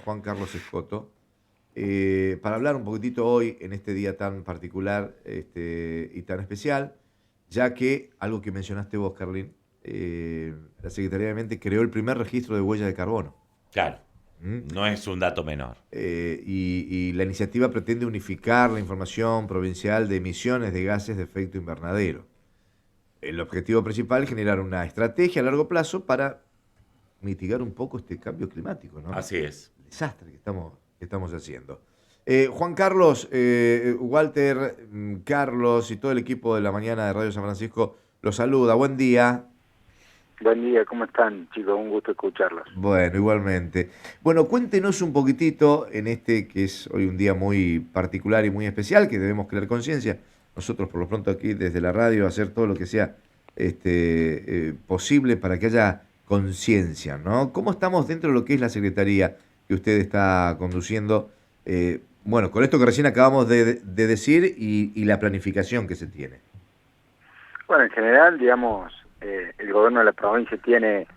Juan Carlos Escoto, para hablar un poquitito hoy en este día tan particular y tan especial, ya que algo que mencionaste vos, Carlín, la Secretaría de Ambiente creó el primer registro de huella de carbono. Claro, ¿Mm? no es un dato menor. Y la iniciativa pretende unificar la información provincial de emisiones de gases de efecto invernadero. El objetivo principal es generar una estrategia a largo plazo para mitigar un poco este cambio climático, ¿no? Así es. El desastre que estamos haciendo. Juan Carlos, Walter, Carlos y todo el equipo de la mañana de Radio San Francisco los saluda. Buen día. Buen día, ¿cómo están, chicos? Un gusto escucharlos. Bueno, igualmente. Bueno, cuéntenos un poquitito en este que es hoy un día muy particular y muy especial, que debemos crear conciencia. Nosotros, por lo pronto, aquí desde la radio, hacer todo lo que sea posible para que haya conciencia, ¿no? ¿Cómo estamos dentro de lo que es la Secretaría que usted está conduciendo? Bueno, con esto que recién acabamos de decir y la planificación que se tiene. Bueno, en general, digamos, el gobierno de la provincia tiene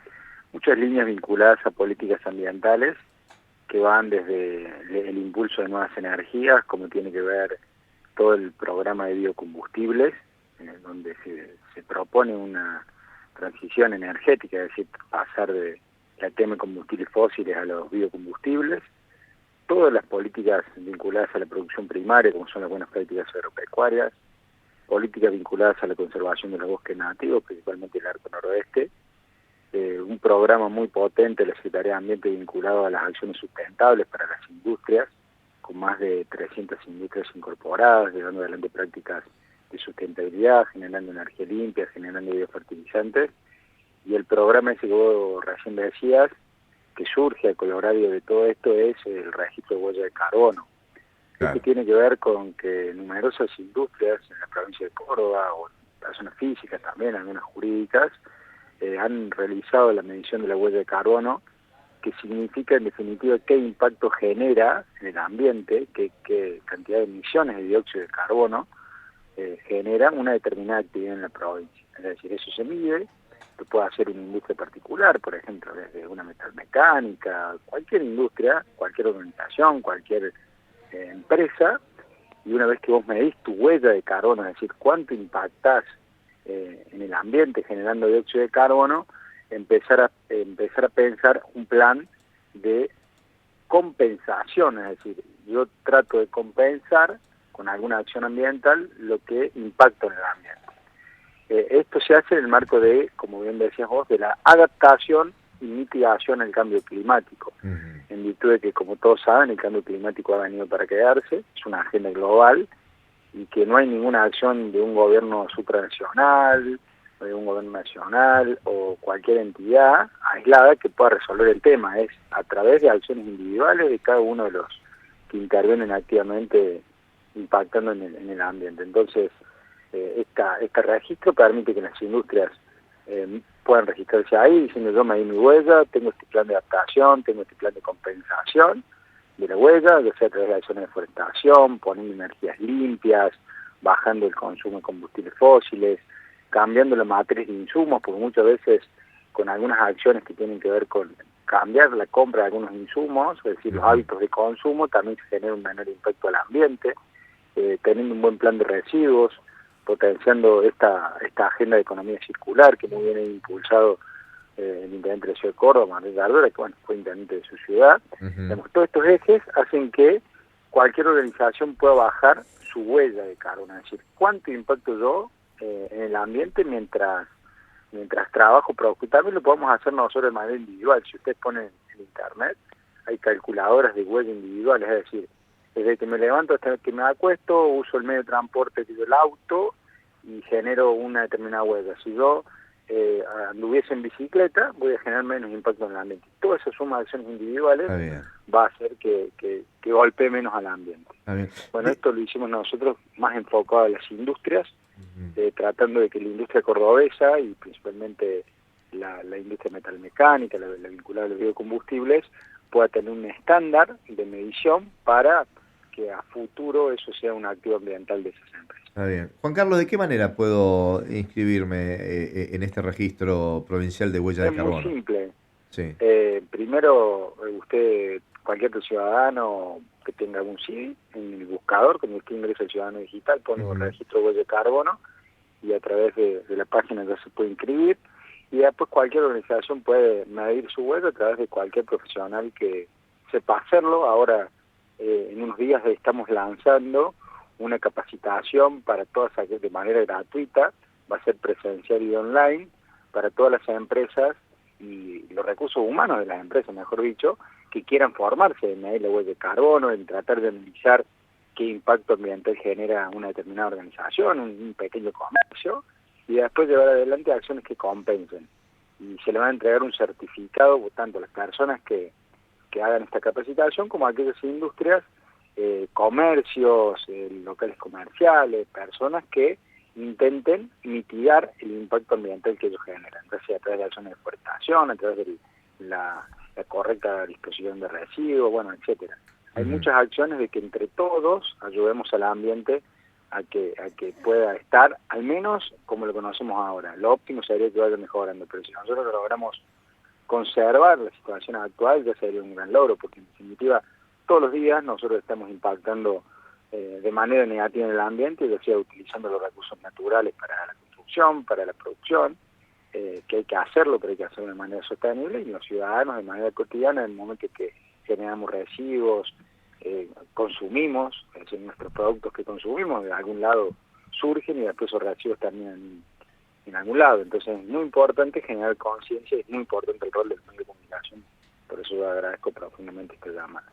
muchas líneas vinculadas a políticas ambientales que van desde el impulso de nuevas energías, como tiene que ver todo el programa de biocombustibles, donde se propone una transición energética, es decir, pasar de la quema de combustibles fósiles a los biocombustibles, todas las políticas vinculadas a la producción primaria, como son las buenas prácticas agropecuarias, políticas vinculadas a la conservación de los bosques nativos, principalmente el arco noroeste, un programa muy potente de la Secretaría de Ambiente vinculado a las acciones sustentables para las industrias, con más de 300 industrias incorporadas, llevando adelante prácticas de sustentabilidad, generando energía limpia, generando biofertilizantes, y el programa ese que vos recién decías, que surge al colorario de todo esto, es el registro de huella de carbono. Claro. Esto tiene que ver con que numerosas industrias en la provincia de Córdoba, o personas físicas también, algunas jurídicas, han realizado la medición de la huella de carbono, que significa en definitiva qué impacto genera en el ambiente, qué cantidad de emisiones de dióxido de carbono genera una determinada actividad en la provincia. Es decir, eso se mide, lo puede hacer una industria particular, por ejemplo, desde una metalmecánica, cualquier industria, cualquier organización, cualquier empresa, y una vez que vos medís tu huella de carbono, es decir, cuánto impactás en el ambiente generando dióxido de carbono, empezar a pensar un plan de compensación, es decir, yo trato de compensar con alguna acción ambiental lo que impacta en el ambiente. Esto se hace en el marco de, como bien decías vos, de la adaptación y mitigación al cambio climático, en virtud de que, como todos saben, el cambio climático ha venido para quedarse, es una agenda global, y que no hay ninguna acción de un gobierno supranacional, de un gobierno nacional o cualquier entidad aislada que pueda resolver el tema. Es a través de acciones individuales de cada uno de los que intervienen activamente impactando en el ambiente. Entonces, este registro permite que las industrias puedan registrarse ahí diciendo: yo me di mi huella, tengo este plan de adaptación, tengo este plan de compensación de la huella, ya sea a través de acciones de deforestación, poniendo energías limpias, bajando el consumo de combustibles fósiles, cambiando la matriz de insumos, porque muchas veces con algunas acciones que tienen que ver con cambiar la compra de algunos insumos, es decir, los hábitos de consumo, también se genera un menor impacto al ambiente, teniendo un buen plan de residuos, potenciando esta agenda de economía circular que muy bien ha impulsado el intendente de la ciudad de Córdoba, Manuel Gardera, que bueno, fue intendente de su ciudad. Digamos, todos estos ejes hacen que cualquier organización pueda bajar su huella de carbono, es decir, cuánto impacto yo en el ambiente mientras trabajo, pero también lo podemos hacer nosotros de manera individual. Si ustedes ponen en internet, hay calculadoras de huella individuales, es decir, desde que me levanto hasta que me acuesto, uso el medio de transporte que es el auto y genero una determinada huella. Si yo anduviese en bicicleta, voy a generar menos impacto en el ambiente. Toda esa suma de acciones individuales va a hacer que golpee menos al ambiente. Bueno, esto lo hicimos nosotros más enfocado a las industrias, tratando de que la industria cordobesa y principalmente la industria metalmecánica, la vinculada a los biocombustibles, pueda tener un estándar de medición para que a futuro eso sea un activo ambiental de esas empresas. Está bien. Juan Carlos, ¿de qué manera puedo inscribirme en este registro provincial de huella de carbono? Es muy simple. Sí. Primero, usted cualquier ciudadano que tenga algún CD en el buscador, cuando usted ingresa al Ciudadano Digital, pone un registro de huella de carbono y a través de la página ya se puede inscribir, y después cualquier organización puede medir su huella a través de cualquier profesional que sepa hacerlo. Ahora, en unos días estamos lanzando una capacitación para todas aquellas de manera gratuita, va a ser presencial y online, para todas las empresas y los recursos humanos de las empresas, mejor dicho, que quieran formarse en medir la huella de carbono, en tratar de analizar qué impacto ambiental genera una determinada organización, un pequeño comercio, y después llevar adelante acciones que compensen. Y se le va a entregar un certificado tanto a las personas que hagan esta capacitación como a aquellas industrias, comercios, locales comerciales, personas que intenten mitigar el impacto ambiental que ellos generan, ya sea a través de acciones de deforestación, a través de la correcta disposición de residuos, bueno, etcétera. Hay muchas acciones de que entre todos ayudemos al ambiente a que pueda estar, al menos como lo conocemos ahora. Lo óptimo sería que vaya mejorando, pero si nosotros logramos conservar la situación actual, ya sería un gran logro, porque en definitiva todos los días nosotros estamos impactando de manera negativa en el ambiente, ya sea utilizando los recursos naturales para la construcción, para la producción, que hay que hacerlo, pero hay que hacerlo de manera sostenible, y los ciudadanos de manera cotidiana, en el momento que generamos residuos, consumimos, es decir, nuestros productos que consumimos de algún lado surgen y después esos residuos terminan en algún lado. Entonces es muy importante generar conciencia, es muy importante el rol del medio de comunicación, por eso yo agradezco profundamente este llamado.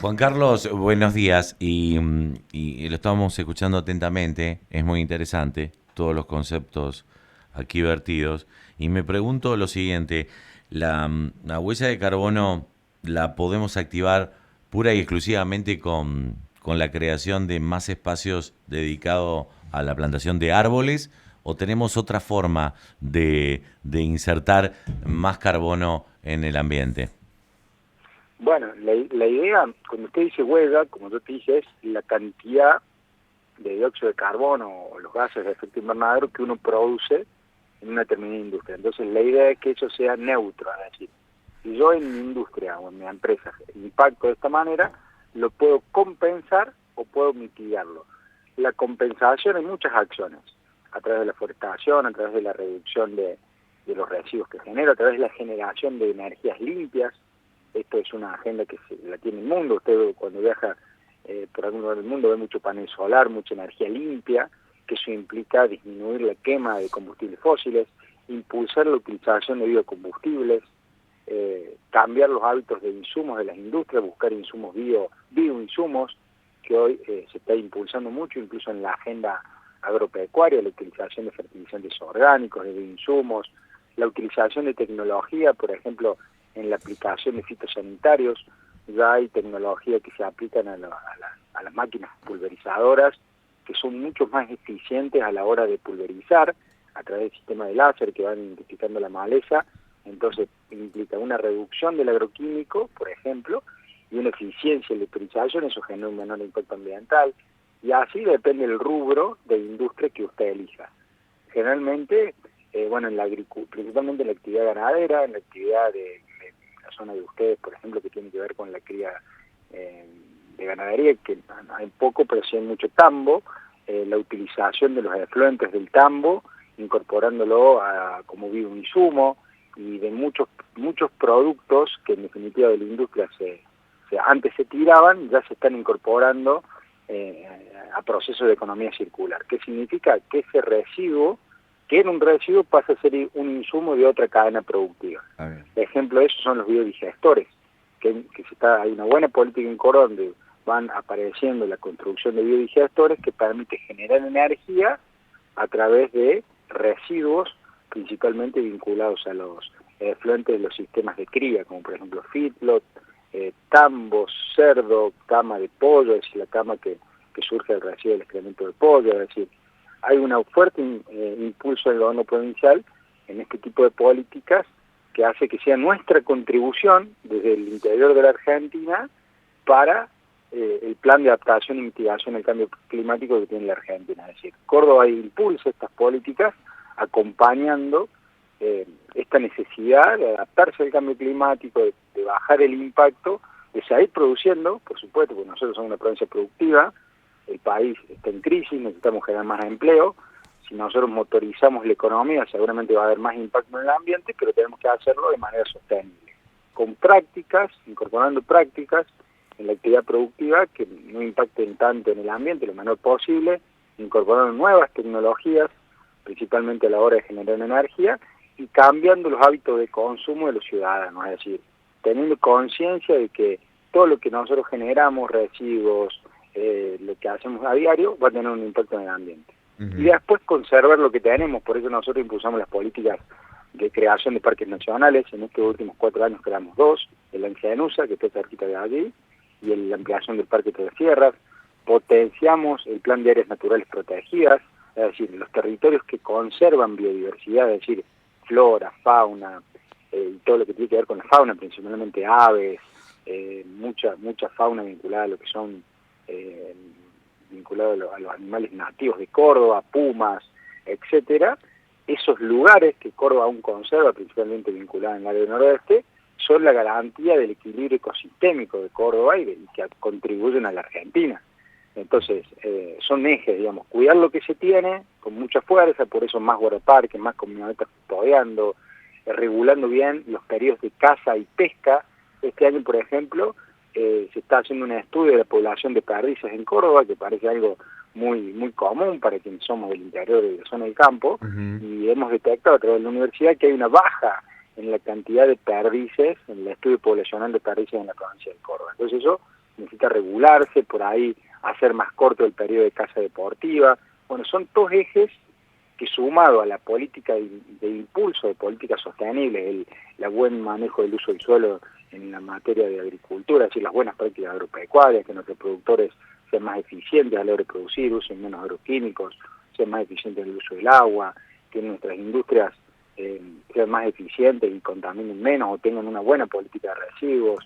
Juan Carlos, buenos días, y lo estamos escuchando atentamente, es muy interesante todos los conceptos aquí vertidos, y me pregunto lo siguiente: la huella de carbono la podemos activar pura y exclusivamente con la creación de más espacios dedicados a la plantación de árboles, o tenemos otra forma de insertar más carbono en el ambiente? Bueno, la idea, cuando usted dice huella, como yo te dije, es la cantidad de dióxido de carbono o los gases de efecto invernadero que uno produce en una determinada industria. Entonces la idea es que eso sea neutro, es decir, si yo en mi industria o en mi empresa impacto de esta manera, lo puedo compensar o puedo mitigarlo. La compensación hay muchas acciones, a través de la forestación, a través de la reducción de los residuos que genera, a través de la generación de energías limpias. Esto es una agenda que la tiene el mundo. Usted cuando viaja por algún lugar del mundo ve mucho panel solar, mucha energía limpia, que eso implica disminuir la quema de combustibles fósiles, impulsar la utilización de biocombustibles, cambiar los hábitos de insumos de las industrias, buscar insumos bioinsumos, que hoy se está impulsando mucho, incluso en la agenda agropecuaria, la utilización de fertilizantes orgánicos, de bioinsumos, la utilización de tecnología, por ejemplo, en la aplicación de fitosanitarios. Ya hay tecnología que se aplican a las máquinas pulverizadoras, que son mucho más eficientes a la hora de pulverizar, a través del sistema de láser que van identificando la maleza. Entonces implica una reducción del agroquímico, por ejemplo, y una eficiencia en la utilización, eso genera un menor impacto ambiental, y así depende el rubro de industria que usted elija. Generalmente, bueno, en la principalmente en la actividad ganadera, en la actividad de la zona de ustedes, por ejemplo, que tiene que ver con la cría de ganadería, que hay poco, pero sí hay mucho tambo, la utilización de los efluentes del tambo, incorporándolo como bioinsumo, y de muchos productos que en definitiva de la industria antes se tiraban, ya se están incorporando a procesos de economía circular. ¿Qué significa? Que ese residuo, que era un residuo, pasa a ser un insumo de otra cadena productiva. Ejemplo de eso son los biodigestores, que hay una buena política en Córdoba donde van apareciendo la construcción de biodigestores que permite generar energía a través de residuos, principalmente vinculados a los efluentes de los sistemas de cría, como por ejemplo feedlot, tambos, cerdo, cama de pollo, es decir, la cama que surge del residuo del excremento de pollo. Es decir, hay un fuerte impulso del gobierno provincial en este tipo de políticas que hace que sea nuestra contribución desde el interior de la Argentina para el plan de adaptación y mitigación al cambio climático que tiene la Argentina. Es decir, Córdoba impulsa estas políticas acompañando esta necesidad de adaptarse al cambio climático, de bajar el impacto de seguir produciendo, por supuesto, porque nosotros somos una provincia productiva, el país está en crisis, necesitamos generar más empleo. Si nosotros motorizamos la economía, seguramente va a haber más impacto en el ambiente, pero tenemos que hacerlo de manera sostenible, con prácticas, incorporando prácticas en la actividad productiva que no impacten tanto en el ambiente, lo menor posible, incorporando nuevas tecnologías, principalmente a la hora de generar energía, y cambiando los hábitos de consumo de los ciudadanos, es decir, teniendo conciencia de que todo lo que nosotros generamos, residuos, lo que hacemos a diario, va a tener un impacto en el ambiente. Y después conservar lo que tenemos, por eso nosotros impulsamos las políticas de creación de parques nacionales. En estos últimos 4 años creamos 2, el Angianusa, que está cerquita de allí, y la ampliación del Parque Tres Sierras. Potenciamos el plan de áreas naturales protegidas, es decir, los territorios que conservan biodiversidad, es decir, flora, fauna, y todo lo que tiene que ver con la fauna, principalmente aves, mucha fauna vinculada a lo que son vinculados a los animales nativos de Córdoba, pumas, etcétera. Esos lugares que Córdoba aún conserva, principalmente vinculados en el área del noroeste, son la garantía del equilibrio ecosistémico de Córdoba y que contribuyen a la Argentina. Entonces, son ejes, digamos, cuidar lo que se tiene con mucha fuerza, por eso más guardaparques, más camionetas custodiando, regulando bien los periodos de caza y pesca. Este año, por ejemplo, se está haciendo un estudio de la población de perdices en Córdoba, que parece algo muy común para quienes somos del interior de la zona del campo, y hemos detectado a través de la universidad que hay una baja en la cantidad de perdices, en el estudio poblacional de perdices en la provincia de Córdoba. Entonces eso necesita regularse, por ahí hacer más corto el periodo de caza deportiva. Bueno, son 2 ejes que, sumado a la política de impulso de políticas sostenibles, el buen manejo del uso del suelo en la materia de agricultura, es decir, las buenas prácticas agropecuarias, que nuestros productores sean más eficientes a la hora de producir, usen menos agroquímicos, sean más eficientes en el uso del agua, que nuestras industrias sean más eficientes y contaminen menos o tengan una buena política de residuos,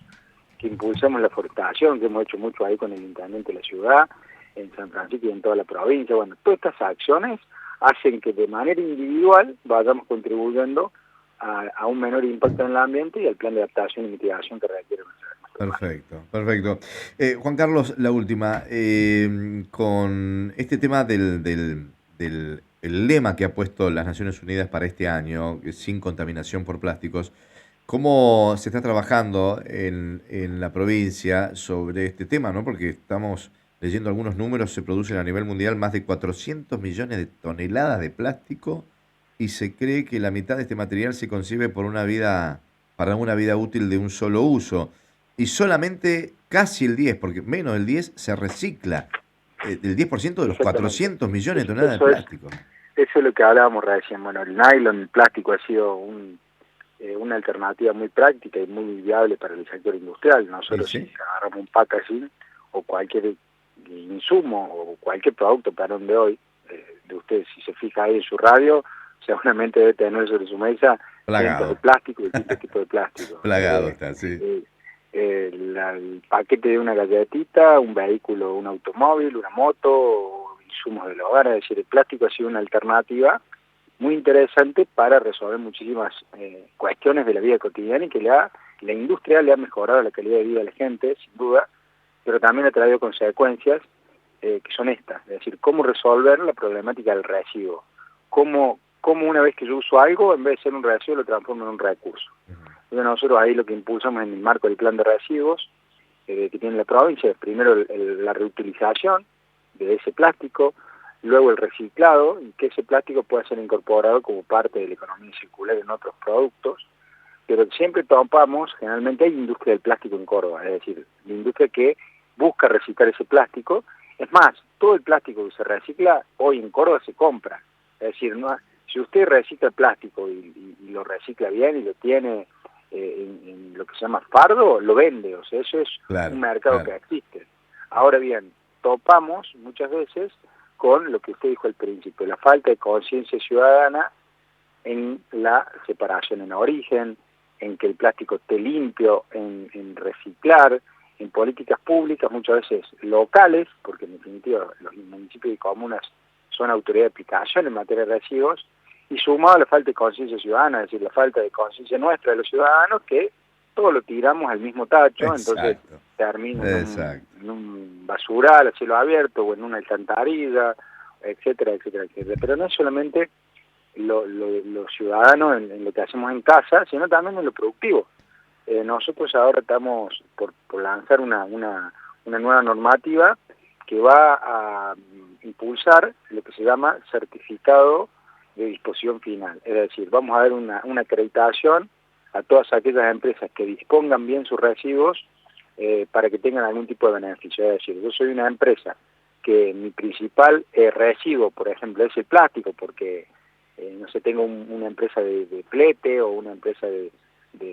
que impulsemos la forestación, que hemos hecho mucho ahí con el intendente de la ciudad, en San Francisco y en toda la provincia. Bueno, todas estas acciones hacen que de manera individual vayamos contribuyendo a un menor impacto en el ambiente y al plan de adaptación y mitigación que requiere nuestra. Perfecto. Juan Carlos, la última. Con este tema del el lema que ha puesto las Naciones Unidas para este año, sin contaminación por plásticos, ¿cómo se está trabajando en la provincia sobre este tema, ¿no? Porque estamos leyendo algunos números, se producen a nivel mundial más de 400 millones de toneladas de plástico y se cree que la mitad de este material se concibe para una vida útil de un solo uso. Y solamente casi el 10, porque menos del 10 se recicla. El 10% de los 400 millones de toneladas de plástico. Eso es lo que hablábamos recién. Bueno, el nylon, el plástico ha sido una alternativa muy práctica y muy viable para el sector industrial. Nosotros si agarramos un packaging o cualquier insumo o cualquier producto para donde hoy, de usted si se fija ahí en su radio, seguramente debe tener sobre su mesa cientos de plástico y distintos tipos de plástico. Plagado está, sí. El paquete de una galletita, un vehículo, un automóvil, una moto, insumos del hogar, es decir, el plástico ha sido una alternativa muy interesante para resolver muchísimas cuestiones de la vida cotidiana y que la industria le ha mejorado la calidad de vida a la gente, sin duda, pero también ha traído consecuencias que son estas, es decir, cómo resolver la problemática del residuo, cómo una vez que yo uso algo, en vez de ser un residuo, lo transformo en un recurso. Entonces nosotros ahí lo que impulsamos en el marco del plan de residuos que tiene la provincia es primero la reutilización de ese plástico, luego el reciclado y que ese plástico pueda ser incorporado como parte de la economía circular en otros productos, pero siempre topamos, generalmente hay industria del plástico en Córdoba, es decir, la industria que busca reciclar ese plástico. Es más, todo el plástico que se recicla hoy en Córdoba se compra, es decir, no, si usted recicla el plástico y lo recicla bien y lo tiene en lo que se llama fardo, lo vende, o sea, eso es un mercado que existe. Ahora bien, topamos muchas veces con lo que usted dijo al principio, la falta de conciencia ciudadana en la separación en origen, en que el plástico esté limpio, en reciclar, en políticas públicas, muchas veces locales, porque en definitiva los municipios y comunas son autoridad de aplicación en materia de residuos, y sumado a la falta de conciencia ciudadana, es decir, la falta de conciencia nuestra de los ciudadanos que todo lo tiramos al mismo tacho, entonces Exacto. termina Exacto. en un basural a cielo abierto o en una alcantarilla, etcétera, etcétera, etcétera. Pero no es solamente los ciudadanos en lo que hacemos en casa, sino también en lo productivo. Nosotros ahora estamos por lanzar una nueva normativa que va a impulsar lo que se llama certificado de disposición final. Es decir, vamos a dar una acreditación a todas aquellas empresas que dispongan bien sus residuos para que tengan algún tipo de beneficio. Es decir, yo soy una empresa que mi principal residuo, por ejemplo, es el plástico, porque, no sé, tengo una empresa de flete o una empresa de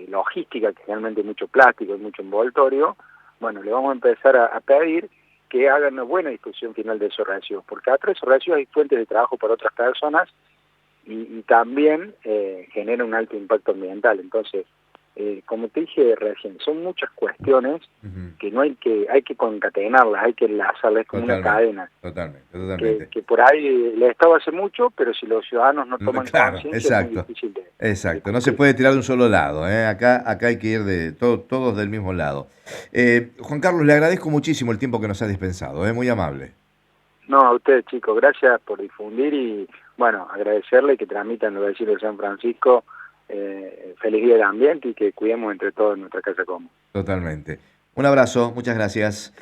logística, que realmente hay mucho plástico y mucho envoltorio. Bueno, le vamos a empezar a pedir que hagan una buena disposición final de esos residuos, porque atrás de esos residuos hay fuentes de trabajo para otras personas y también genera un alto impacto ambiental. Entonces, como te dije recién, son muchas cuestiones que hay que concatenarlas, hay que enlazarlas como una cadena. Totalmente. Que por ahí el Estado hace mucho, pero si los ciudadanos no toman conciencia es muy difícil de Exacto, no se puede tirar de un solo lado, ¿eh? Acá hay que ir todos del mismo lado. Juan Carlos, le agradezco muchísimo el tiempo que nos ha dispensado, muy amable. No, a ustedes, chicos, gracias por difundir y, bueno, agradecerle que transmitan los vecinos de San Francisco feliz día del ambiente y que cuidemos entre todos nuestra casa común. Totalmente. Un abrazo, muchas gracias.